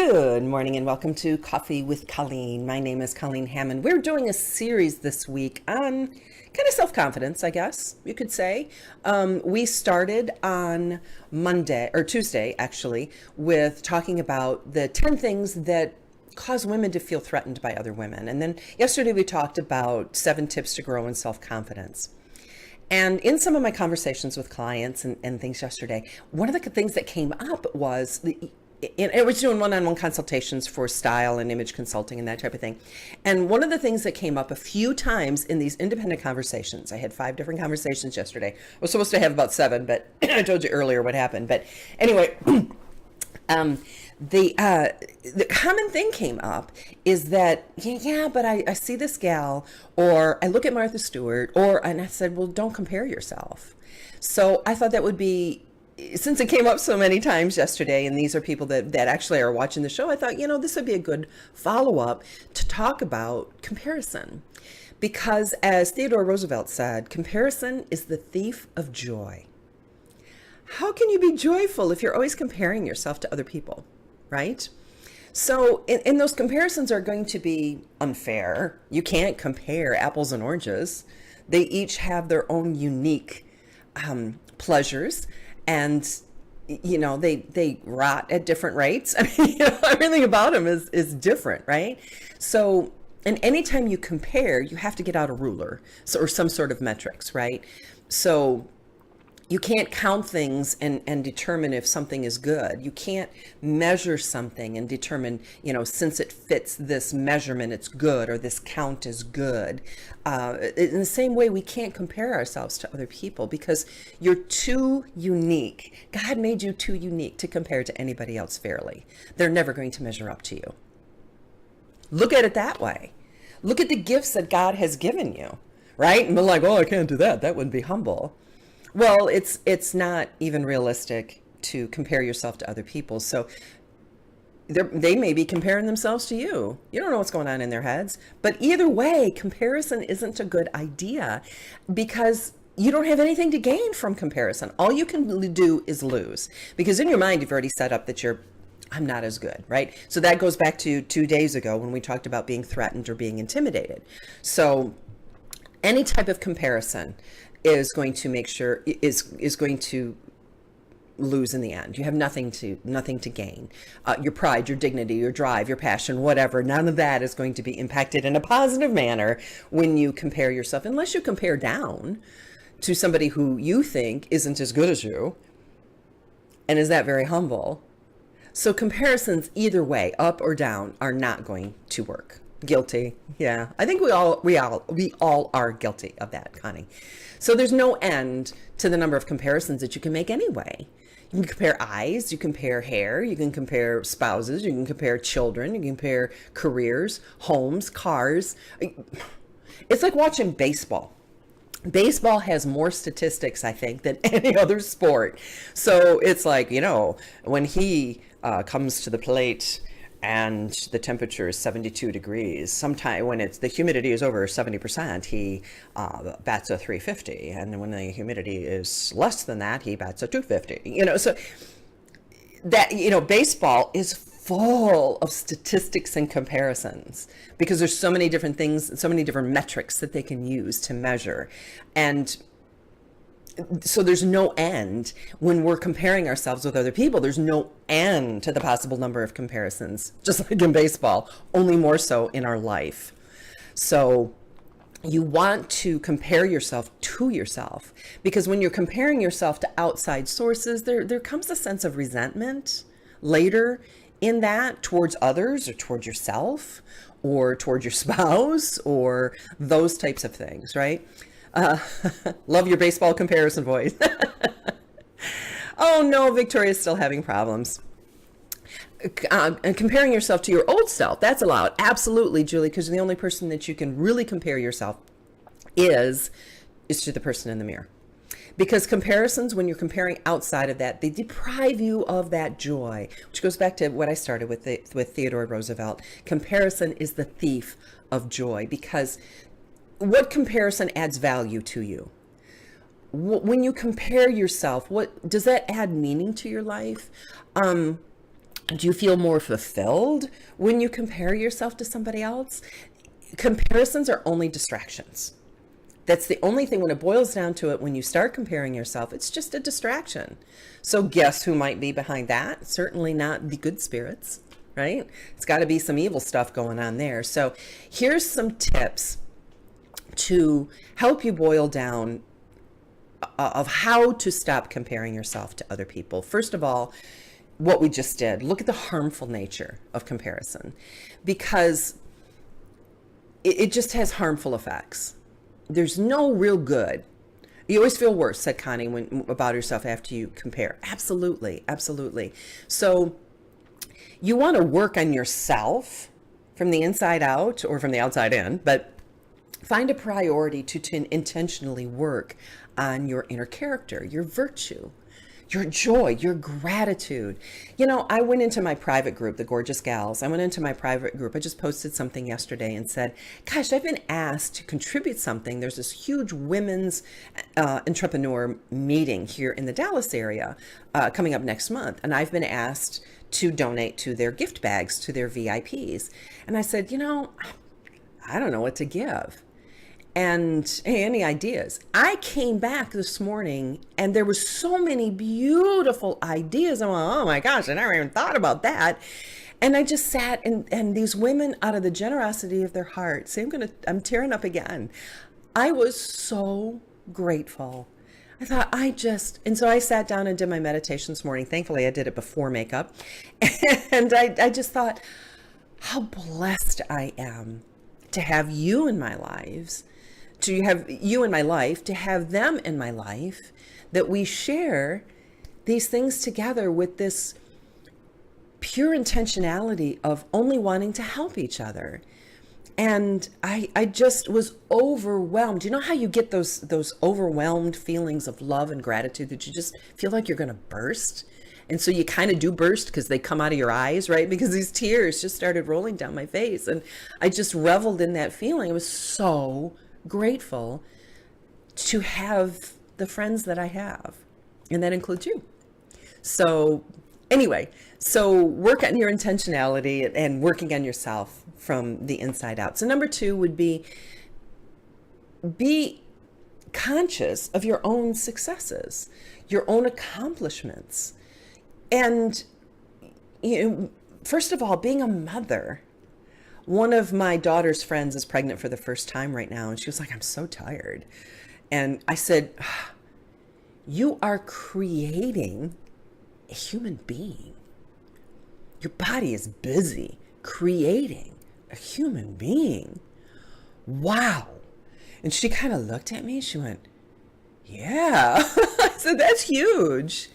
Good morning and welcome to Coffee with Colleen. My name is Colleen Hammond. We're doing a series this week on kind of self-confidence, I guess you could say. We started on Monday or Tuesday, actually, with talking about the 10 things that cause women to feel threatened by other women. And then yesterday we talked about 7 tips to grow in self-confidence. And in some of my conversations with clients and things yesterday, one of the things that came up was I was doing one-on-one consultations for style and image consulting and that type of thing. And one of the things that came up a few times in these independent conversations, I had 5 different conversations yesterday. I was supposed to have about 7, but I told you earlier what happened. But anyway, the common thing came up is that, but I see this gal, or I look at Martha Stewart, and I said, well, don't compare yourself. So I thought that would be, since it came up so many times yesterday, and these are people that actually are watching the show, I thought, this would be a good follow-up to talk about comparison. Because as Theodore Roosevelt said, comparison is the thief of joy. How can you be joyful if you're always comparing yourself to other people, right? So, and those comparisons are going to be unfair. You can't compare apples and oranges. They each have their own unique pleasures. And, they rot at different rates. I mean, everything about them is different, right? So, and anytime you compare, you have to get out a ruler or some sort of metrics, right? So you can't count things and determine if something is good. You can't measure something and determine, since it fits this measurement, it's good, or this count is good. In the same way, we can't compare ourselves to other people because you're too unique. God made you too unique to compare to anybody else fairly. They're never going to measure up to you. Look at it that way. Look at the gifts that God has given you, right? And they're like, I can't do that. That wouldn't be humble. Well, it's not even realistic to compare yourself to other people. So they may be comparing themselves to you. You don't know what's going on in their heads. But either way, comparison isn't a good idea because you don't have anything to gain from comparison. All you can do is lose. Because in your mind, you've already set up that I'm not as good, right? So that goes back to 2 days ago when we talked about being threatened or being intimidated. So any type of comparison is going to is going to lose in the end. You have nothing to gain. Your pride, your dignity, your drive, your passion, whatever, none of that is going to be impacted in a positive manner when you compare yourself, unless you compare down to somebody who you think isn't as good as you and is that very humble. So comparisons either way, up or down, are not going to work. Guilty. Yeah. I think we all are guilty of that, Connie. So there's no end to the number of comparisons that you can make anyway. You can compare eyes, you compare hair, you can compare spouses, you can compare children, you can compare careers, homes, cars. It's like watching baseball. Baseball has more statistics, I think, than any other sport. So it's like, when he comes to the plate and the temperature is 72 degrees. Sometime when the humidity is over 70%, he bats a 350. And when the humidity is less than that, he bats a 250. So that, baseball is full of statistics and comparisons because there's so many different things, so many different metrics that they can use to measure. And so there's no end when we're comparing ourselves with other people. There's no end to the possible number of comparisons, just like in baseball, only more so in our life. So you want to compare yourself to yourself because when you're comparing yourself to outside sources, there comes a sense of resentment later in that towards others or towards yourself or towards your spouse or those types of things, right? Love your baseball comparison voice. Oh no, Victoria's still having problems. And comparing yourself to your old self, that's allowed. Absolutely, Julie, because the only person that you can really compare yourself is to the person in the mirror. Because comparisons, when you're comparing outside of that, they deprive you of that joy, which goes back to what I started with Theodore Roosevelt. Comparison is the thief of joy because what comparison adds value to you? When you compare yourself, what does that add meaning to your life? Do you feel more fulfilled when you compare yourself to somebody else? Comparisons are only distractions. That's the only thing when it boils down to it. When you start comparing yourself, it's just a distraction. So guess who might be behind that? Certainly not the good spirits, right? It's got to be some evil stuff going on there. So here's some tips to help you boil down of how to stop comparing yourself to other people. First of all, what we just did, look at the harmful nature of comparison, because it just has harmful effects. There's no real good. You always feel worse, said Connie, about yourself after you compare. Absolutely, absolutely. So you want to work on yourself from the inside out or from the outside in, but find a priority to intentionally work on your inner character, your virtue, your joy, your gratitude. You know, I went into my private group, the Gorgeous Gals. I went into my private group. I just posted something yesterday and said, gosh, I've been asked to contribute something. There's this huge women's entrepreneur meeting here in the Dallas area coming up next month. And I've been asked to donate to their gift bags, to their VIPs. And I said, you know, I don't know what to give. And hey, any ideas? I came back this morning and there were so many beautiful ideas. I'm like, oh my gosh, I never even thought about that. And I just sat and these women, out of the generosity of their hearts, see, I'm tearing up again. I was so grateful. I thought and so I sat down and did my meditation this morning. Thankfully, I did it before makeup. And I just thought how blessed I am to have you in my lives, to have you in my life, to have them in my life, that we share these things together with this pure intentionality of only wanting to help each other. And I just was overwhelmed. You know how you get those overwhelmed feelings of love and gratitude that you just feel like you're going to burst? And so you kind of do burst because they come out of your eyes, right? Because these tears just started rolling down my face. And I just reveled in that feeling. I was so grateful to have the friends that I have. And that includes you. So anyway, so work on your intentionality and working on yourself from the inside out. So number 2 would be conscious of your own successes, your own accomplishments. And, you know, first of all, being a mother. One of my daughter's friends is pregnant for the first time right now. And she was like, I'm so tired. And I said, you are creating a human being. Your body is busy creating a human being. Wow. And she kind of looked at me. She went, yeah. I said, that's huge.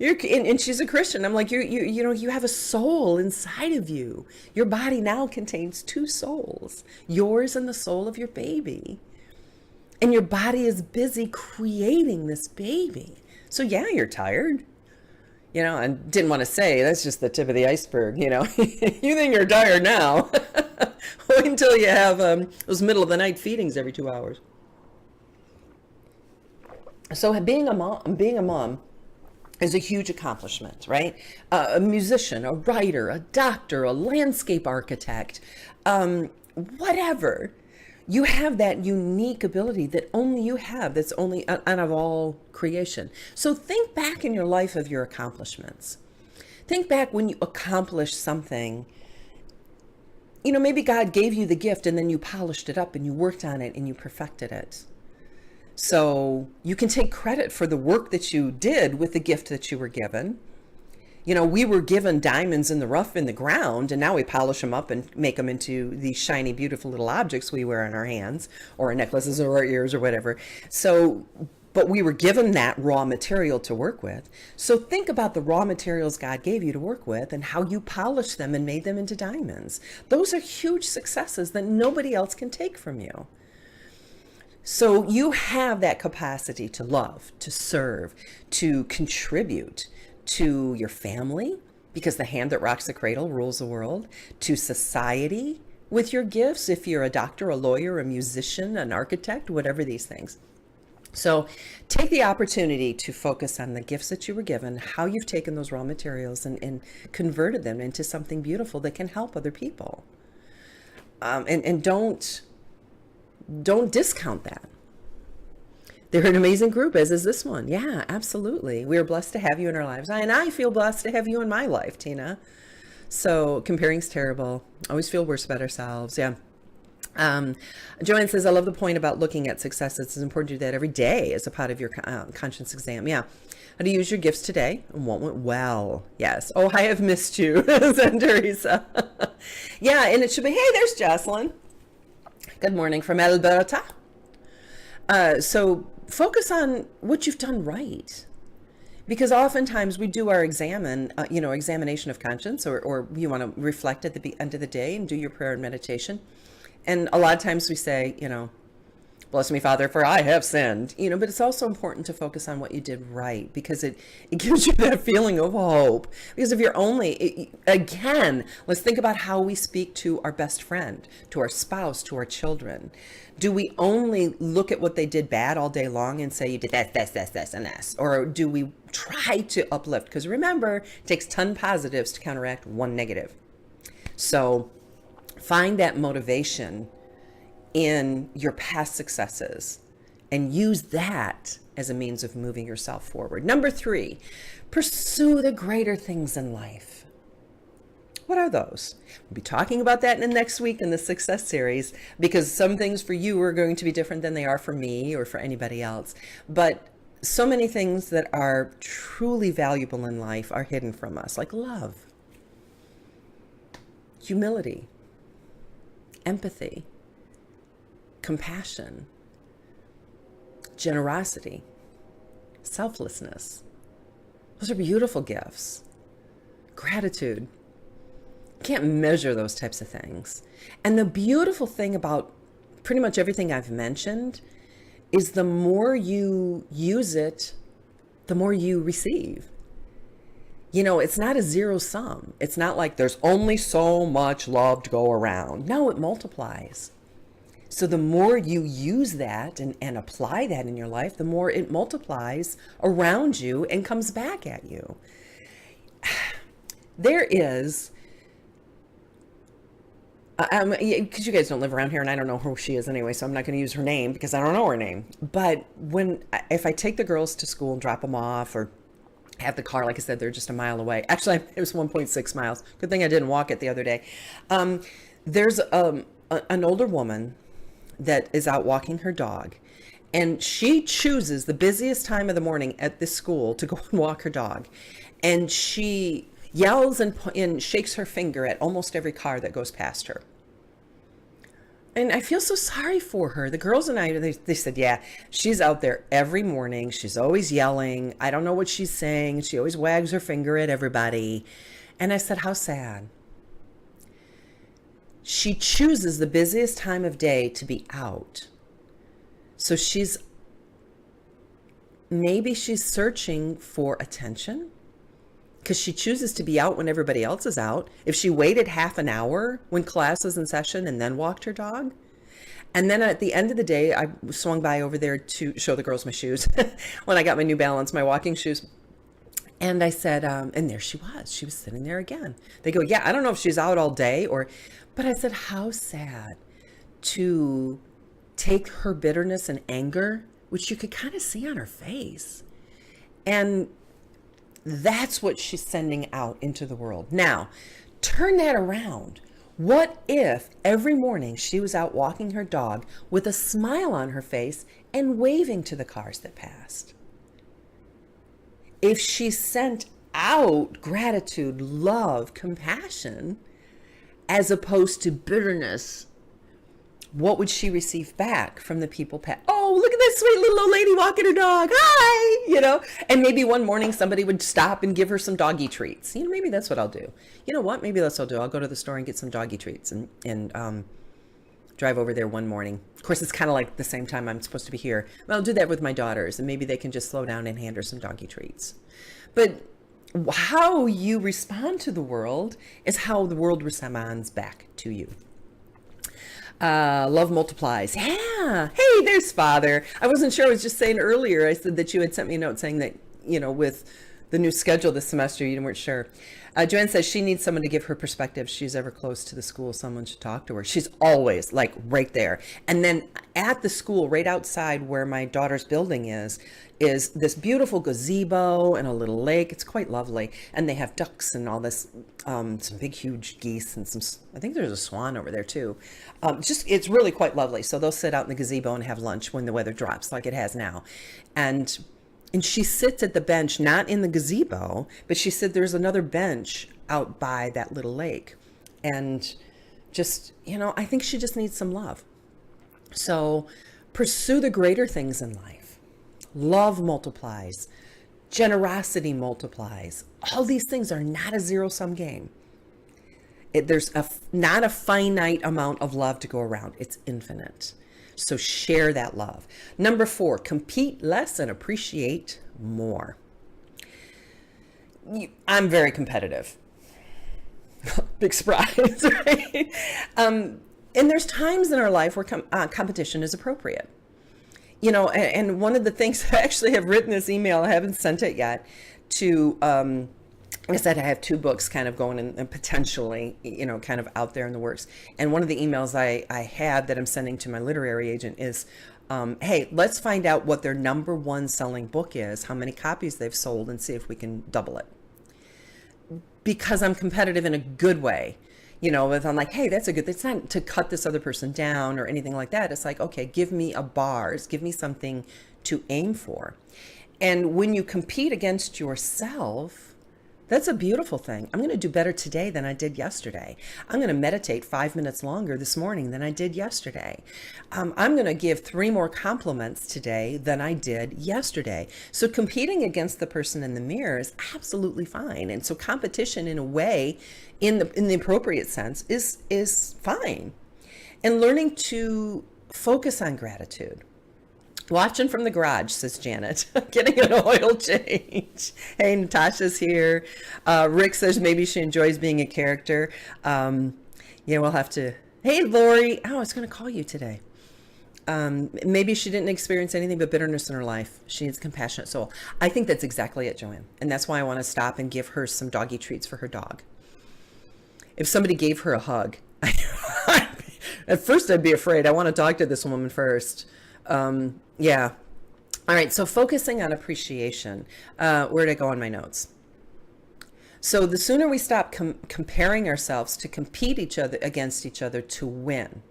And she's a Christian. I'm like, you have a soul inside of you. Your body now contains 2 souls, yours and the soul of your baby. And your body is busy creating this baby. So yeah, you're tired. You know, and didn't want to say, that's just the tip of the iceberg. You know, you think you're tired now. Wait until you have those middle of the night feedings every 2 hours. So being a mom is a huge accomplishment, right? A musician, a writer, a doctor, a landscape architect, whatever. You have that unique ability that only you have, that's only out of all creation. So think back in your life of your accomplishments. Think back when you accomplished something. You know, maybe God gave you the gift and then you polished it up and you worked on it and you perfected it. So you can take credit for the work that you did with the gift that you were given. You know, we were given diamonds in the rough in the ground, and now we polish them up and make them into these shiny, beautiful little objects we wear in our hands or our necklaces or our ears or whatever. So, but we were given that raw material to work with. So think about the raw materials God gave you to work with and how you polished them and made them into diamonds. Those are huge successes that nobody else can take from you. So you have that capacity to love, to serve, to contribute to your family, because the hand that rocks the cradle rules the world, to society with your gifts, if you're a doctor, a lawyer, a musician, an architect, whatever these things. So take the opportunity to focus on the gifts that you were given, how you've taken those raw materials and converted them into something beautiful that can help other people. And don't discount that. They're an amazing group, as is this one. Yeah, absolutely. We are blessed to have you in our lives. And I feel blessed to have you in my life, Tina. So comparing's terrible. Always feel worse about ourselves. Yeah. Joanne says, I love the point about looking at success. It's important to do that every day as a part of your conscience exam. Yeah. How to use your gifts today and what went well. Yes. Oh, I have missed you, said Teresa. Yeah. And it should be, hey, there's Jocelyn. Good morning from Alberta. So focus on what you've done right. Because oftentimes we do our examination of conscience, or you want to reflect at the end of the day and do your prayer and meditation. And a lot of times we say, bless me, Father, for I have sinned, but it's also important to focus on what you did right, because it gives you that feeling of hope. Because if you're again, let's think about how we speak to our best friend, to our spouse, to our children. Do we only look at what they did bad all day long and say, you did this, and this? Or do we try to uplift? Because remember, it takes 10 positives to counteract 1 negative. So find that motivation in your past successes and use that as a means of moving yourself forward. Number 3, pursue the greater things in life. What are those? We'll be talking about that in the next week in the success series, because some things for you are going to be different than they are for me or for anybody else. But so many things that are truly valuable in life are hidden from us, like love, humility, empathy, compassion, generosity, selflessness. Those are beautiful gifts. Gratitude. Can't measure those types of things. And the beautiful thing about pretty much everything I've mentioned is the more you use it, the more you receive. It's not a zero sum. It's not like there's only so much love to go around. No, it multiplies. So the more you use that and apply that in your life, the more it multiplies around you and comes back at you. There is, because you guys don't live around here and I don't know who she is anyway, so I'm not going to use her name because I don't know her name. But if I take the girls to school and drop them off, or have the car, like I said, they're just a mile away. Actually, it was 1.6 miles. Good thing I didn't walk it the other day. There's an older woman that is out walking her dog, and she chooses the busiest time of the morning at this school to go and walk her dog. And she yells and shakes her finger at almost every car that goes past her. And I feel so sorry for her. The girls and I, they said, yeah, she's out there every morning. She's always yelling. I don't know what she's saying. She always wags her finger at everybody. And I said, how sad. She chooses the busiest time of day to be out. So maybe she's searching for attention, because she chooses to be out when everybody else is out. If she waited half an hour when class was in session and then walked her dog, and then at the end of the day, I swung by over there to show the girls my shoes when I got my New Balance, my walking shoes. And I said, and there she was sitting there again. They go, yeah, I don't know if she's out all day but I said, how sad to take her bitterness and anger, which you could kind of see on her face, and that's what she's sending out into the world. Now, turn that around. What if every morning she was out walking her dog with a smile on her face and waving to the cars that passed? If she sent out gratitude, love, compassion, as opposed to bitterness, what would she receive back from the people? Oh, look at this sweet little old lady walking her dog. Hi, and maybe one morning somebody would stop and give her some doggy treats. Maybe that's what I'll do. You know what? Maybe that's what I'll do. I'll go to the store and get some doggy treats and drive over there one morning. Of course, it's kind of like the same time I'm supposed to be here. But I'll do that with my daughters, and maybe they can just slow down and hand her some doggy treats. But how you respond to the world is how the world responds back to you. Love multiplies. Yeah. Hey, there's Father. I wasn't sure. I was just saying earlier, I said that you had sent me a note saying that, with the new schedule this semester, you weren't sure. Joanne says she needs someone to give her perspective. She's ever close to the school. Someone should talk to her. She's always like right there. And then at the school, right outside where my daughter's building is this beautiful gazebo and a little lake. It's quite lovely. And they have ducks and all this, some big, huge geese and I think there's a swan over there too. It's really quite lovely. So they'll sit out in the gazebo and have lunch when the weather drops like it has now. And she sits at the bench, not in the gazebo, but she said there's another bench out by that little lake. And just, I think she just needs some love. So pursue the greater things in life. Love multiplies. Generosity multiplies. All these things are not a zero-sum game. There's not a finite amount of love to go around. It's infinite. So share that love. Number 4, compete less and appreciate more. I'm very competitive. Big surprise, right? And there's times in our life where competition is appropriate. And one of the things I actually have written this email, I haven't sent it yet, to, like I said, I have 2 books kind of going and potentially, kind of out there in the works. And one of the emails I have that I'm sending to my literary agent is, hey, let's find out what their number 1 selling book is, how many copies they've sold, and see if we can double it. Because I'm competitive in a good way. If I'm like, hey, it's not to cut this other person down or anything like that. It's like, okay, give me a bars, give me something to aim for. And when you compete against yourself, that's a beautiful thing. I'm going to do better today than I did yesterday. I'm going to meditate 5 minutes longer this morning than I did yesterday. I'm going to give 3 more compliments today than I did yesterday. So competing against the person in the mirror is absolutely fine. And so competition in a way, in the appropriate sense, is fine. And learning to focus on gratitude. Watching from the garage, says Janet. Getting an oil change. Hey, Natasha's here. Rick says maybe she enjoys being a character. We'll have to. Hey, Lori. I was going to call you today. Maybe she didn't experience anything but bitterness in her life. She needs a compassionate soul. I think that's exactly it, Joanne. And that's why I want to stop and give her some doggy treats for her dog. If somebody gave her a hug, at first I'd be afraid. I want to talk to this woman first. Yeah. All right. So focusing on appreciation, where'd I go on my notes? So the sooner we stop comparing ourselves to compete against each other to win,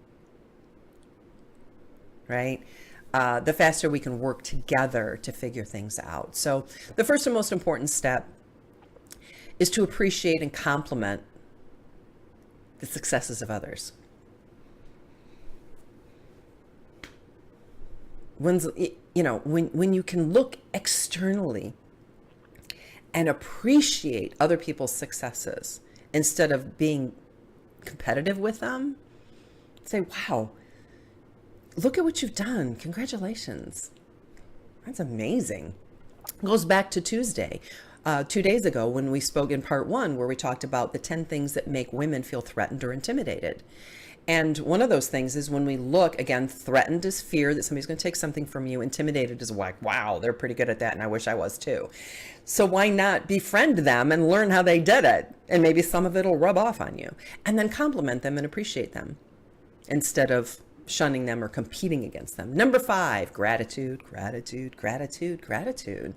right? The faster we can work together to figure things out. So the first and most important step is to appreciate and compliment the successes of others. When you can look externally and appreciate other people's successes instead of being competitive with them, say, wow, look at what you've done. Congratulations. That's amazing. It goes back to Tuesday, 2 days ago, when we spoke in part 1, where we talked about the 10 things that make women feel threatened or intimidated. And one of those things is when we look, again, threatened is fear that somebody's going to take something from you. Intimidated is like, wow, they're pretty good at that, and I wish I was too. So why not befriend them and learn how they did it? And maybe some of it will rub off on you. And then compliment them and appreciate them instead of shunning them or competing against them. Number 5, gratitude, gratitude, gratitude, gratitude.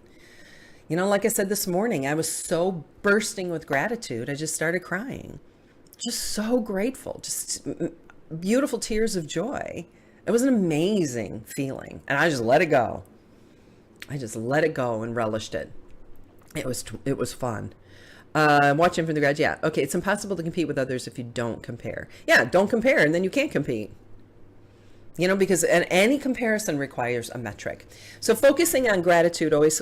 Like I said this morning, I was so bursting with gratitude, I just started crying. Just so grateful, just beautiful tears of joy. It was an amazing feeling. And I just let it go. I just let it go and relished it. It was fun. Watching from the garage. Yeah. Okay. It's impossible to compete with others if you don't compare. Yeah. Don't compare. And then you can't compete. Because any comparison requires a metric. So focusing on gratitude always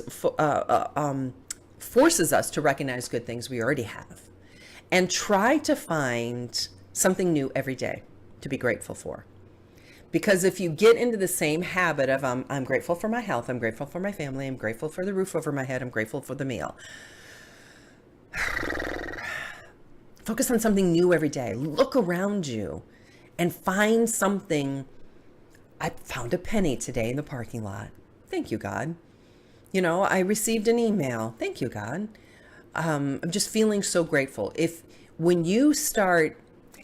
forces us to recognize good things we already have. And try to find something new every day to be grateful for. Because if you get into the same habit of, I'm grateful for my health, I'm grateful for my family, I'm grateful for the roof over my head, I'm grateful for the meal. Focus on something new every day. Look around you and find something. I found a penny today in the parking lot. Thank you, God. I received an email. Thank you, God. I'm just feeling so grateful. When you start,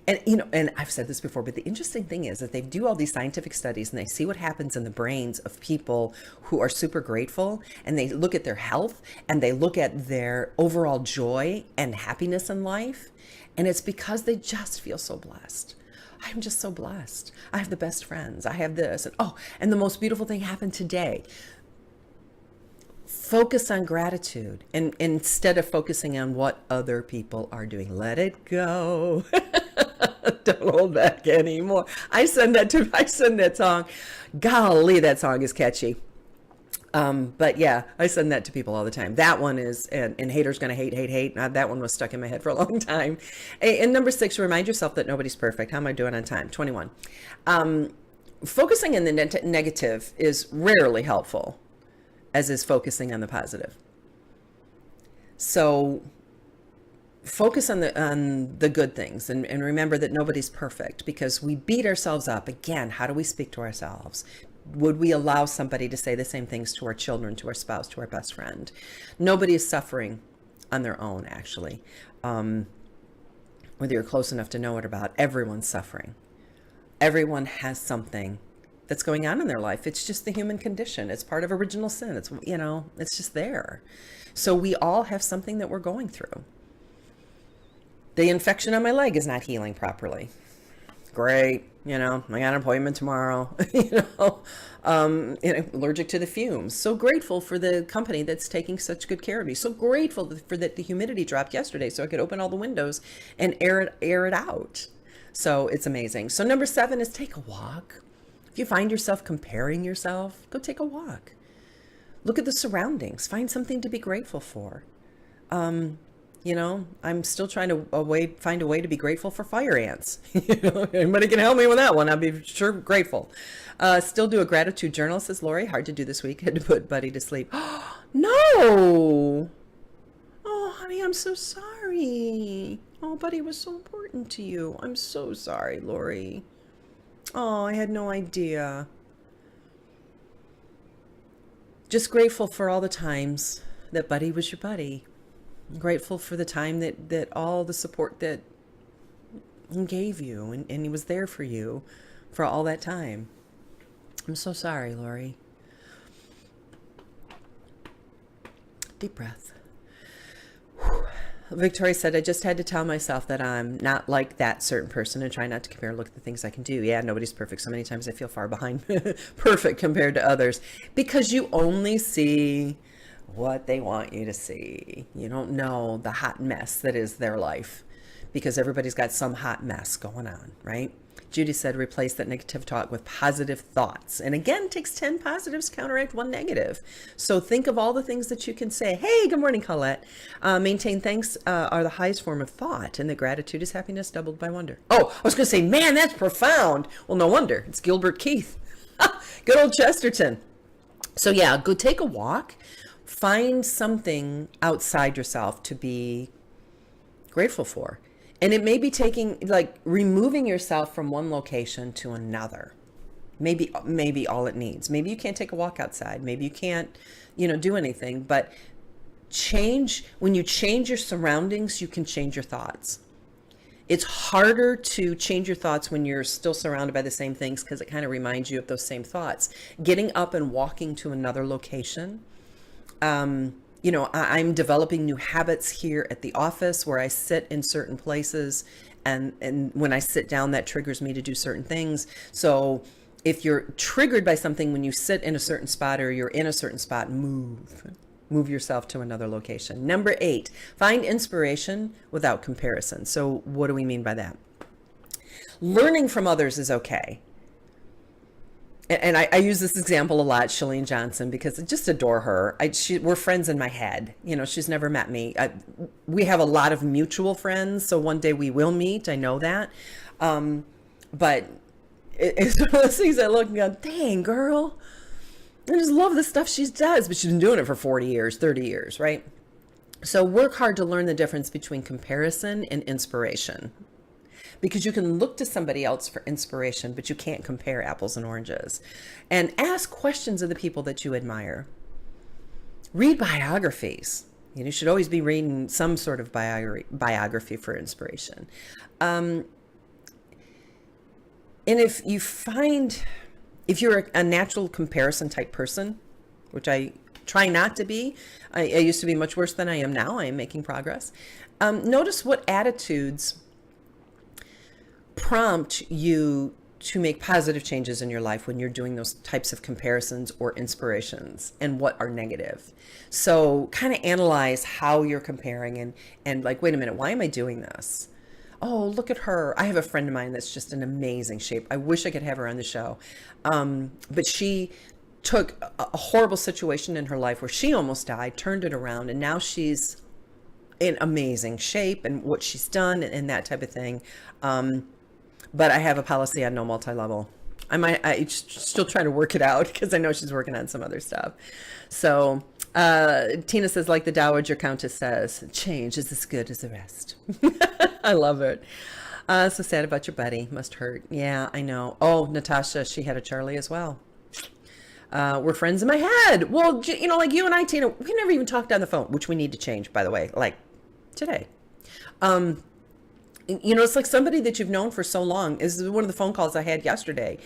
and I've said this before, but the interesting thing is that they do all these scientific studies and they see what happens in the brains of people who are super grateful, and they look at their health and they look at their overall joy and happiness in life. And it's because they just feel so blessed. I'm just so blessed. I have the best friends. I have this. And the most beautiful thing happened today. Focus on gratitude, and instead of focusing on what other people are doing, let it go. Don't hold back anymore. I send that song. Golly, that song is catchy. But yeah, I send that to people all the time. That one is, and haters gonna hate. That one was stuck in my head for a long time. And number 6, remind yourself that nobody's perfect. How am I doing on time? 21. Focusing on the negative is rarely helpful, as is focusing on the positive. So focus on the good things, and remember that nobody's perfect, because we beat ourselves up. Again, how do we speak to ourselves? Would we allow somebody to say the same things to our children, to our spouse, to our best friend? Nobody is suffering on their own, actually. Whether you're close enough to know it or about, everyone's suffering. Everyone has something that's going on in their life. It's just the human condition. It's part of original sin. It's just there. So we all have something that we're going through. The infection on my leg is not healing properly. Great. I got an appointment tomorrow. Allergic to the fumes. So grateful for the company that's taking such good care of me. So grateful for that the humidity dropped yesterday so I could open all the windows and air it out. So it's amazing. So number 7 is take a walk. If you find yourself comparing yourself, go take a walk. Look at the surroundings. Find something to be grateful for. I'm still trying to find a way to be grateful for fire ants. Anybody can help me with that one. I'll be sure grateful. Still do a gratitude journal, says Lori. Hard to do this week. Had to put Buddy to sleep. No! Oh, honey, I'm so sorry. Oh, Buddy was so important to you. I'm so sorry, Lori. Oh, I had no idea. Just grateful for all the times that Buddy was your buddy. I'm grateful for the time that all the support that he gave you, and he was there for you for all that time. I'm so sorry, Lori. Deep breath. Whew. Victoria said, I just had to tell myself that I'm not like that certain person and try not to compare and look at the things I can do. Yeah, nobody's perfect. So many times I feel far behind perfect compared to others, because you only see what they want you to see. You don't know the hot mess that is their life, because everybody's got some hot mess going on, right? Judy said, replace that negative talk with positive thoughts. And again, it takes 10 positives to counteract 1 negative. So think of all the things that you can say. Hey, good morning, Colette. Maintain thanks are the highest form of thought, and the gratitude is happiness doubled by wonder. Oh, I was going to say, man, that's profound. Well, no wonder. It's Gilbert Keith. Good old Chesterton. So yeah, go take a walk. Find something outside yourself to be grateful for. And it may be removing yourself from one location to another. Maybe all it needs. Maybe you can't take a walk outside. Maybe you can't, do anything. But when you change your surroundings, you can change your thoughts. It's harder to change your thoughts when you're still surrounded by the same things, because it kind of reminds you of those same thoughts. Getting up and walking to another location. I'm developing new habits here at the office where I sit in certain places, and when I sit down, that triggers me to do certain things. So if you're triggered by something when you sit in a certain spot, or you're in a certain spot, move yourself to another location. Number 8, find inspiration without comparison. So what do we mean by that? Learning from others is okay. And I use this example a lot, Shalene Johnson, because I just adore her. We're friends in my head. She's never met me. We have a lot of mutual friends, so one day we will meet. I know that. But it's one of those things I look and go, dang, girl, I just love the stuff she does. But she's been doing it for 40 years, 30 years, right? So work hard to learn the difference between comparison and inspiration. because you can look to somebody else for inspiration, but you can't compare apples and oranges. And ask questions of the people that you admire. Read biographies. You should always be reading some sort of biography for inspiration. And if you're a natural comparison type person, which I try not to be, I used to be much worse than I am now. I am making progress. Notice what attitudes prompt you to make positive changes in your life when you're doing those types of comparisons or inspirations, and what are negative. So kind of analyze how you're comparing and like, wait a minute, why am I doing this? Oh, look at her. I have a friend of mine that's just in amazing shape. I wish I could have her on the show. But she took a horrible situation in her life where she almost died, turned it around, and now she's in amazing shape and what she's done and that type of thing. But I have a policy on no multi-level. I still try to work it out because I know she's working on some other stuff. So Tina says, like the Dowager Countess says, change is as good as the rest. I love it. So sad about your buddy. Must hurt. Yeah, I know. Oh, Natasha, she had a Charlie as well. We're friends in my head. Well, like you and I, Tina, we never even talked on the phone, which we need to change, by the way, like today. It's like somebody that you've known for so long. Is one of the phone calls I had yesterday.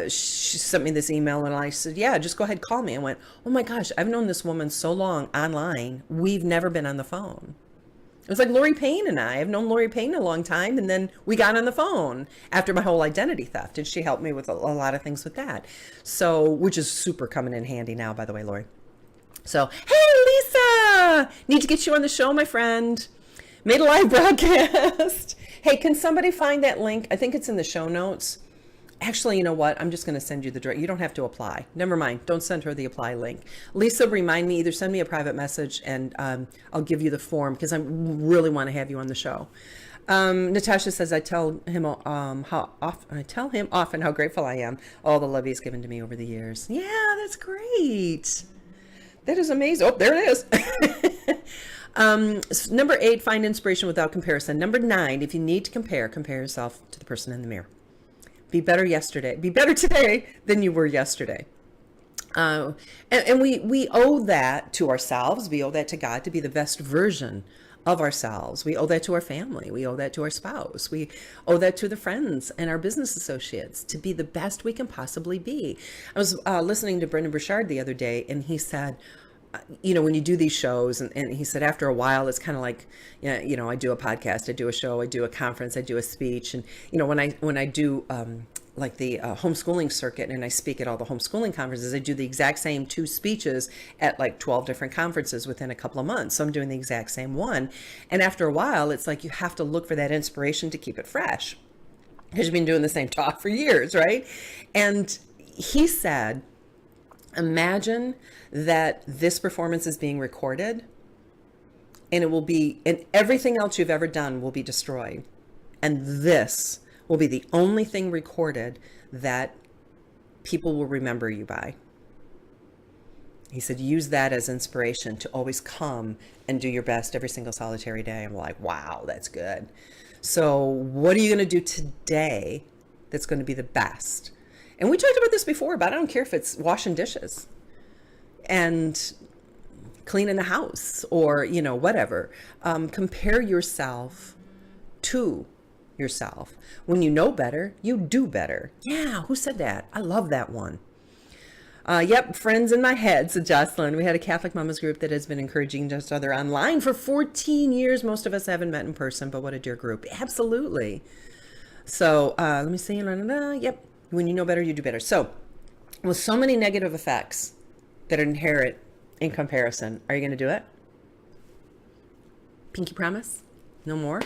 She sent me this email and I said, yeah, just go ahead, call me. I went, oh my gosh, I've known this woman so long online. We've never been on the phone. It was like Lori Payne and I've known Lori Payne a long time. And then we got on the phone after my whole identity theft. And she helped me with a lot of things with that. So, which is super coming in handy now, by the way, Lori. So, hey, Lisa, need to get you on the show, my friend. Made a live broadcast. Hey, can somebody find that link? I think it's in the show notes. Actually, you know what? I'm just going to send you the direct. You don't have to apply. Never mind. Don't send her the apply link. Lisa, remind me, either send me a private message and I'll give you the form because I really want to have you on the show. Natasha says, I tell him often how grateful I am. All the love he's given to me over the years. Yeah, that's great. That is amazing. Oh, there it is. Number 8, find inspiration without comparison. Number 9, if you need to compare yourself to the person in the mirror. Be better today than you were yesterday. And we owe that to ourselves. We owe that to God to be the best version of ourselves. We owe that to our family. We owe that to our spouse. We owe that to the friends and our business associates to be the best we can possibly be. I was listening to Brendan Burchard the other day, and he said, when you do these shows, and he said after a while, it's kind of like, I do a podcast, I do a show, I do a conference, I do a speech. And, when I do like the homeschooling circuit and I speak at all the homeschooling conferences, I do the exact same 2 speeches at like 12 different conferences within a couple of months. So I'm doing the exact same one. And after a while, it's like you have to look for that inspiration to keep it fresh because you've been doing the same talk for years, right? And he said, imagine that this performance is being recorded and and everything else you've ever done will be destroyed. And this will be the only thing recorded that people will remember you by. He said, use that as inspiration to always come and do your best every single solitary day. I'm like, wow, that's good. So what are you going to do today that's going to be the best? And we talked about this before, but I don't care if it's washing dishes and cleaning the house or, whatever. Compare yourself to yourself. When you know better, you do better. Yeah, who said that? I love that one. Yep, friends in my head, said Jocelyn. We had a Catholic Mamas group that has been encouraging each other online for 14 years. Most of us haven't met in person, but what a dear group. Absolutely. So let me see. Yep. When you know better, you do better. So with so many negative effects that are inherent in comparison, are you going to do it? Pinky promise? No more?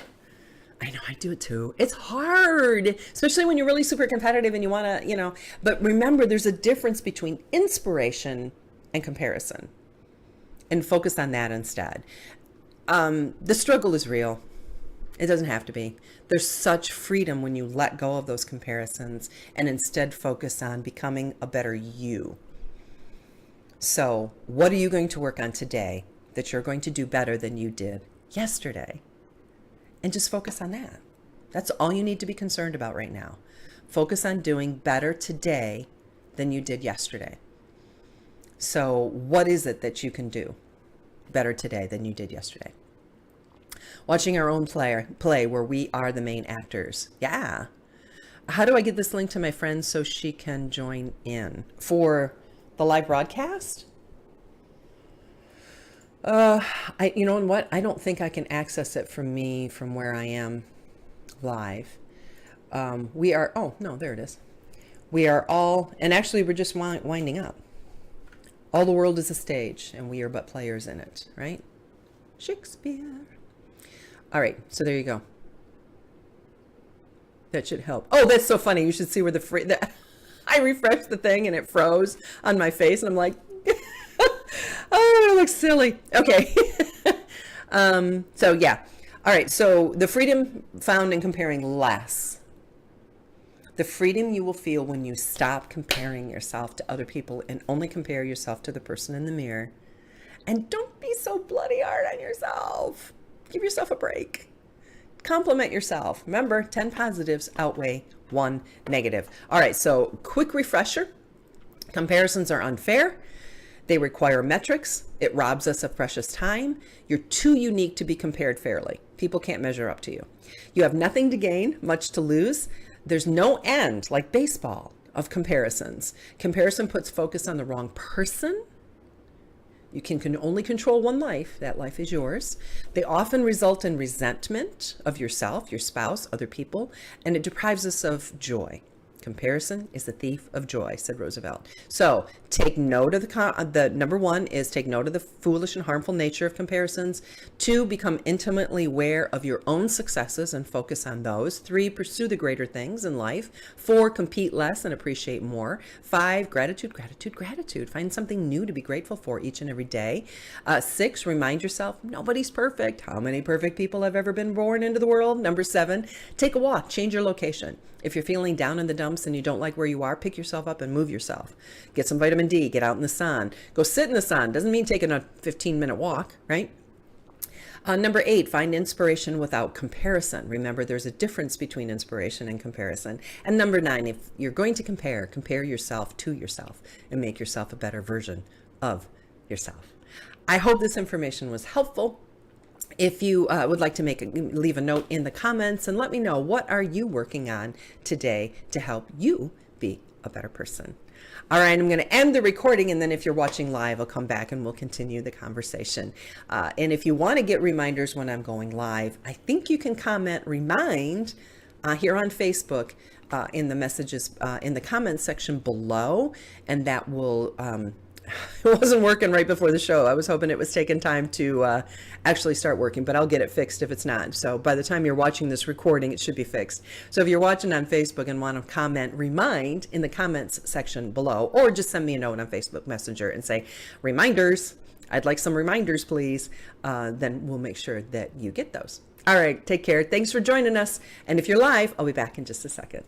I know, I do it too. It's hard, especially when you're really super competitive and you want to, but remember there's a difference between inspiration and comparison, and focus on that instead. The struggle is real. It doesn't have to be. There's such freedom when you let go of those comparisons and instead focus on becoming a better you. So what are you going to work on today that you're going to do better than you did yesterday? And just focus on that. That's all you need to be concerned about right now. Focus on doing better today than you did yesterday. So what is it that you can do better today than you did yesterday? Watching our own play where we are the main actors. Yeah. How do I get this link to my friend so she can join in for the live broadcast? You know what? I don't think I can access it from where I am live. We are, oh no, there it is. We are all, and actually we're just winding up. All the world is a stage and we are but players in it, right? Shakespeare. All right, so there you go. That should help. Oh, that's so funny. You should see where I refreshed the thing and it froze on my face and I'm like, oh, it looks silly. Okay. So yeah. All right. So the freedom found in comparing less. The freedom you will feel when you stop comparing yourself to other people and only compare yourself to the person in the mirror. And don't be so bloody hard on yourself. Give yourself a break. Compliment yourself. Remember, 10 positives outweigh 1 negative. All right. So quick refresher. Comparisons are unfair. They require metrics. It robs us of precious time. You're too unique to be compared fairly. People can't measure up to you. You have nothing to gain, much to lose. There's no end, like baseball, of comparisons. Comparison puts focus on the wrong person. You can only control one life. That life is yours. They often result in resentment of yourself, your spouse, other people, and it deprives us of joy. Comparison is the thief of joy, said Roosevelt. So take note of the number one is take note of the foolish and harmful nature of comparisons. 2, become intimately aware of your own successes and focus on those. 3, pursue the greater things in life. 4, compete less and appreciate more. 5, gratitude, gratitude, gratitude. Find something new to be grateful for each and every day. 6, remind yourself nobody's perfect. How many perfect people have ever been born into the world? Number 7, take a walk, change your location. If you're feeling down in the dumps and you don't like where you are, pick yourself up and move yourself. Get some vitamin D, get out in the sun. Go sit in the sun. Doesn't mean taking a 15-minute walk, right? Number 8, find inspiration without comparison. Remember, there's a difference between inspiration and comparison. And number 9, if you're going to compare yourself to yourself and make yourself a better version of yourself. I hope this information was helpful. If you would like to leave a note in the comments and let me know, what are you working on today to help you be a better person? All right, I'm going to end the recording, and then if you're watching live, I'll come back and we'll continue the conversation. And if you want to get reminders when I'm going live, I think you can comment remind here on Facebook in the messages in the comments section below, and that will it wasn't working right before the show. I was hoping it was taking time to actually start working, but I'll get it fixed if it's not. So by the time you're watching this recording, it should be fixed. So if you're watching on Facebook and want to comment, remind in the comments section below, or just send me a note on Facebook Messenger and say, reminders, I'd like some reminders, please. Then we'll make sure that you get those. All right, take care. Thanks for joining us. And if you're live, I'll be back in just a second.